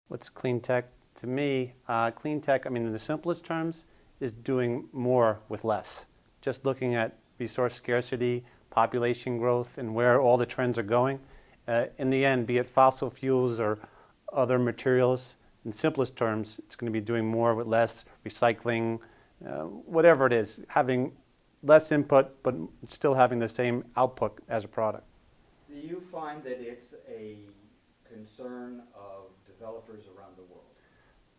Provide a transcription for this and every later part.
What's clean tech? To me, clean tech, I mean, in the simplest terms, is doing more with less. Just looking at resource scarcity, population growth, and where all the trends are going. In the end, be it fossil fuels or other materials, in simplest terms, it's going to be doing more with less, recycling, whatever it is, having less input, but still having the same output as a product. Do you find that it's a concern of developers around the world?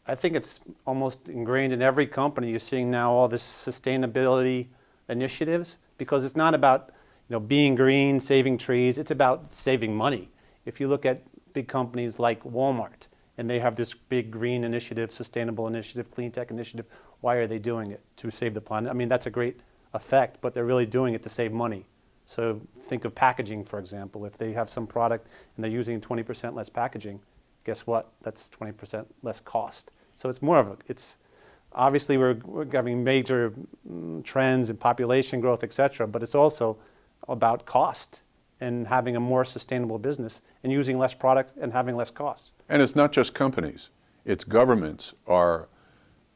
I think it's almost ingrained in every company. You're seeing now all this sustainability initiatives, because it's not about being green, saving trees. It's about saving money. If you look at big companies like Walmart, and they have this big green initiative, sustainable initiative, clean tech initiative, why are they doing it? To save the planet. I mean, that's a great effect, but they're really doing it to save money. So think of packaging, for example. If they have some product and they're using 20% less packaging, guess what? That's 20% less cost. So it's more of a, obviously we're having major trends in population growth, et cetera, but it's also about cost and having a more sustainable business and using less product and having less costs. And it's not just companies. It's governments are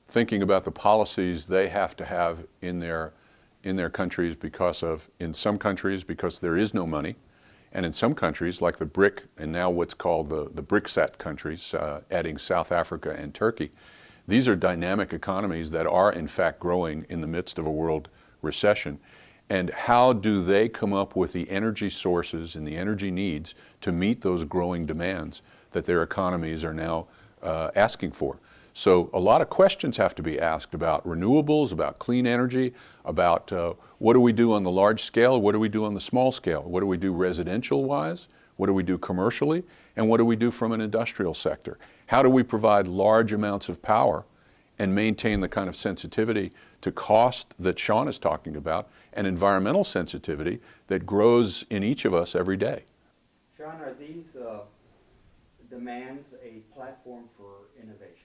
thinking about the policies they have to have in their countries because of, in some countries, because there is no money, and in some countries like the BRIC, and now what's called the BRICSAT countries, adding South Africa and Turkey, these are dynamic economies that are in fact growing in the midst of a world recession. And how do they come up with the energy sources and the energy needs to meet those growing demands that their economies are now asking for? So a lot of questions have to be asked about renewables, about clean energy, about what do we do on the large scale, what do we do on the small scale, what do we do residential-wise, what do we do commercially, and what do we do from an industrial sector? How do we provide large amounts of power and maintain the kind of sensitivity to cost that Shawn is talking about, and environmental sensitivity that grows in each of us every day? Shawn, are these demands a platform for innovation?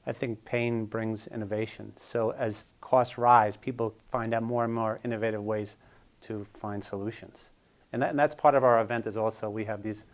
I think pain brings innovation. So as costs rise, people find out more and more innovative ways to find solutions. And that's part of our event is also we have these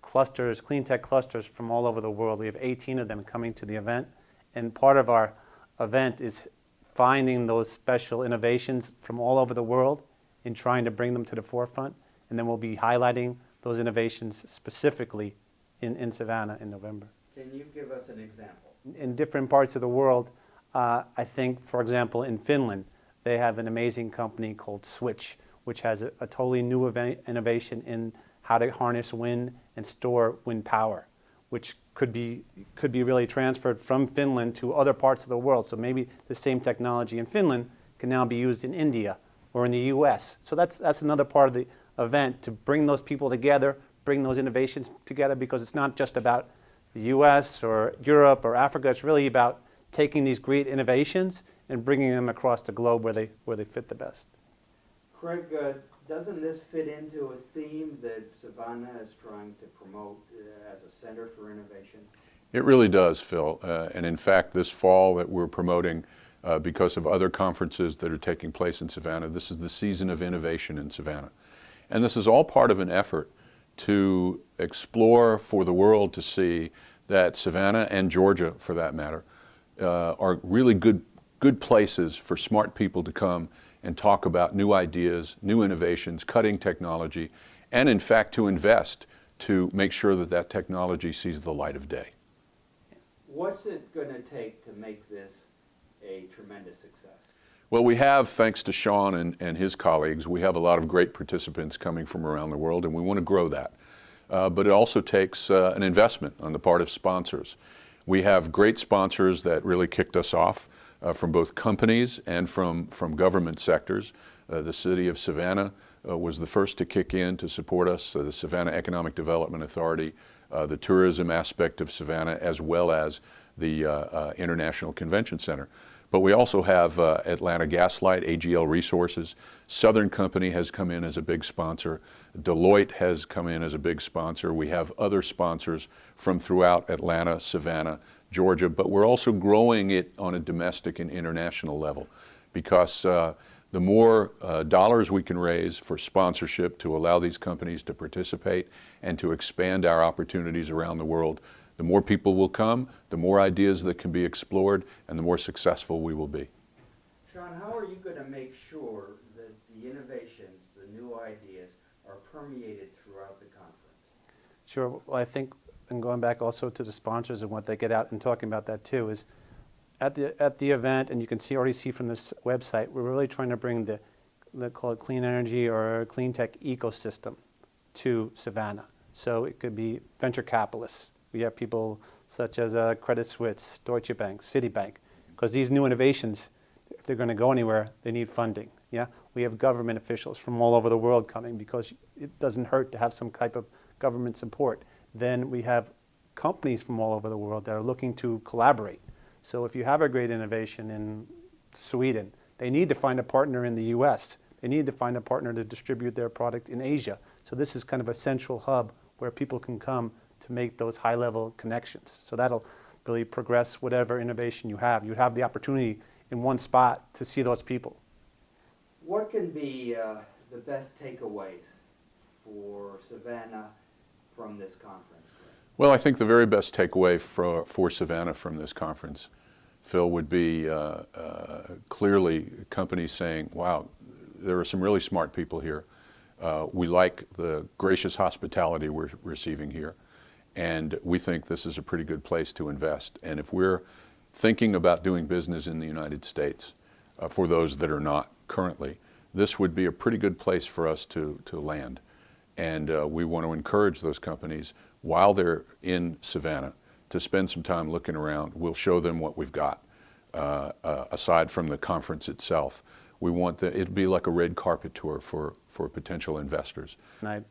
clusters, clean tech clusters from all over the world. We have 18 of them coming to the event. And part of our event is finding those special innovations from all over the world and trying to bring them to the forefront. And then we'll be highlighting those innovations specifically in Savannah in November. Can you give us an example? In different parts of the world, I think, for example, in Finland, they have an amazing company called Switch, which has a totally new innovation in how to harness wind and store wind power, which could be really transferred from Finland to other parts of the world. So maybe the same technology in Finland can now be used in India or in the US. So that's another part of the event, to bring those people together, bring those innovations together, because it's not just about the US or Europe or Africa. It's really about taking these great innovations and bringing them across the globe where they fit the best. Craig, doesn't this fit into a theme that Savannah is trying to promote as a center for innovation? It really does, Phil. And in fact, this fall that we're promoting because of other conferences that are taking place in Savannah, this is the season of innovation in Savannah. And this is all part of an effort to explore for the world to see that Savannah and Georgia, for that matter, are really good places for smart people to come and talk about new ideas, new innovations, cutting technology, and in fact to invest to make sure that that technology sees the light of day. What's it going to take to make this a tremendous success? Well, we have, thanks to Shawn and his colleagues, we have a lot of great participants coming from around the world, and we want to grow that. But it also takes an investment on the part of sponsors. We have great sponsors that really kicked us off from both companies and from government sectors. The city of Savannah was the first to kick in to support us, the Savannah Economic Development Authority, the tourism aspect of Savannah, as well as the International Convention Center. But we also have Atlanta Gaslight, AGL Resources. Southern Company has come in as a big sponsor. Deloitte has come in as a big sponsor. We have other sponsors from throughout Atlanta, Savannah, Georgia, but we're also growing it on a domestic and international level, because the more dollars we can raise for sponsorship to allow these companies to participate and to expand our opportunities around the world, The more people will come, the more ideas that can be explored, and the more successful we will be. Shawn, how are you going to make sure that the innovations, the new ideas, are permeated throughout the conference? Sure. Well, I think, and going back also to the sponsors and what they get out and talking about that too, is at the event, and you can already see from this website, we're really trying to bring they call it clean energy or clean tech ecosystem to Savannah. So it could be venture capitalists. We have people such as Credit Suisse, Deutsche Bank, Citibank, because these new innovations, if they're going to go anywhere, they need funding. Yeah, we have government officials from all over the world coming because it doesn't hurt to have some type of government support. Then we have companies from all over the world that are looking to collaborate. So if you have a great innovation in Sweden, they need to find a partner in the US. They need to find a partner to distribute their product in Asia. So this is kind of a central hub where people can come to make those high-level connections. So that'll really progress whatever innovation you have. You have the opportunity in one spot to see those people. What can be the best takeaways for Savannah from this conference? Well, I think the very best takeaway for Savannah from this conference, Phil, would be clearly companies saying, wow, there are some really smart people here. We like the gracious hospitality we're receiving here, and we think this is a pretty good place to invest. And if we're thinking about doing business in the United States, for those that are not currently, this would be a pretty good place for us to land. And we want to encourage those companies, while they're in Savannah, to spend some time looking around. We'll show them what we've got, aside from the conference itself. We want it to be like a red carpet tour for potential investors. And I'd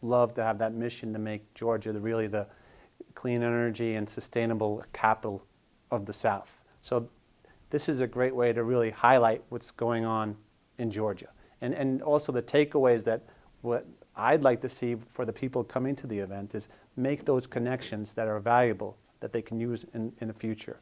love to have that mission to make Georgia really the clean energy and sustainable capital of the South. So this is a great way to really highlight what's going on in Georgia. And also the takeaways that what I'd like to see for the people coming to the event is make those connections that are valuable that they can use in the future.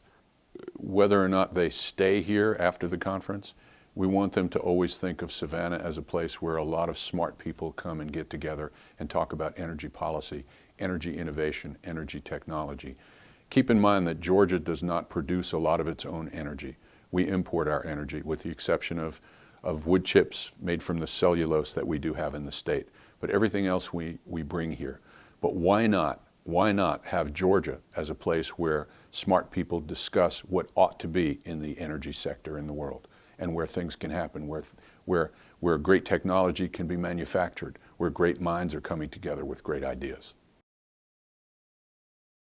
Whether or not they stay here after the conference, we want them to always think of Savannah as a place where a lot of smart people come and get together and talk about energy policy, energy innovation, energy technology. Keep in mind that Georgia does not produce a lot of its own energy. We import our energy, with the exception of wood chips made from the cellulose that we do have in the state. But everything else we bring here. But why not have Georgia as a place where smart people discuss what ought to be in the energy sector in the world, and where things can happen, where great technology can be manufactured, where great minds are coming together with great ideas.